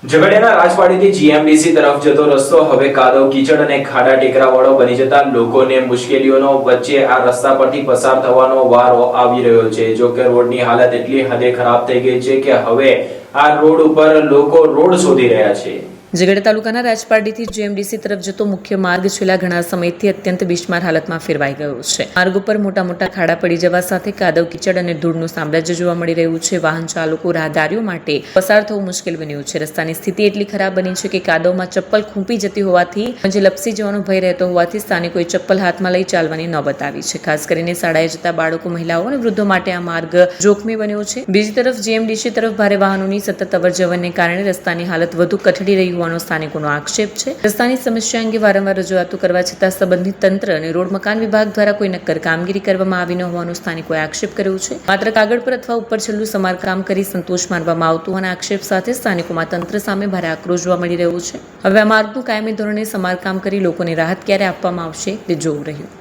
ઝઘડિયાના રાજવાડીથી GMDC તરફ જતો રસ્તો હવે કાદવ કીચડ અને ખાડા ટેકરાવાળો બની જતા લોકોને મુશ્કેલીઓનો વચ્ચે આ રસ્તા પરથી પસાર થવાનો વારો આવી રહ્યો છે। જો કે રોડની હાલત એટલી હદે ખરાબ થઈ ગઈ છે કે હવે આ રોડ ઉપર લોકો રોડ શોધી રહ્યા છે। ઝઘડિયા તાલુકાના રાજપારડીથી જીએમડીસી તરફ જતો મુખ્ય માર્ગ છેલ્લા ઘણા સમયથી અત્યંત બિસ્માર હાલતમાં ફેરવાઈ ગયો છે। માર્ગ ઉપર મોટા મોટા ખાડા પડી જવા સાથે કાદવ કીચડ અને ધૂળનું સામ્રાજ્ય જોવા મળી રહ્યું છે। વાહન ચાલકો રાહદારીઓ માટે પસાર થવું મુશ્કેલ બન્યું છે। રસ્તાની સ્થિતિ એટલી ખરાબ બની છે કે કાદવમાં ચપ્પલ ખૂંપી જતી હોવાથી જે લપસી જવાનો ભય રહેતો હોવાથી સ્થાનિકોએ ચપ્પલ હાથમાં લઈ ચાલવાની નોબત આવી છે। ખાસ કરીને શાળાએ જતા બાળકો, મહિલાઓ અને વૃદ્ધો માટે આ માર્ગ જોખમી બન્યો છે। બીજી તરફ જીએમડીસી તરફ ભારે વાહનોની સતત અવરજવરને કારણે રસ્તાની હાલત વધુ કથળી રહી હોવાનો સ્થાનિકોનો આક્ષેપ છે। રસ્તાની સમસ્યા અંગે વારંવાર રજૂઆતો કરવા છતાં સંબંધિત તંત્ર અને રોડ મકાન વિભાગ દ્વારા કોઈ નક્કર કામગીરી કરવામાં આવી ન હોવાનો સ્થાનિકોએ આક્ષેપ કર્યો છે। માત્ર કાગળ પર અથવા ઉપર છેલ્લું સમારકામ કરી સંતોષ માનવામાં આવતું અને આક્ષેપ સાથે સ્થાનિકોમાં તંત્ર સામે ભારે આક્રોશ જોવા મળી રહ્યો છે। હવે આ માર્ગનું કાયમી ધોરણે સમારકામ કરી લોકોને રાહત ક્યારે આપવામાં આવશે તે જોવું રહ્યું।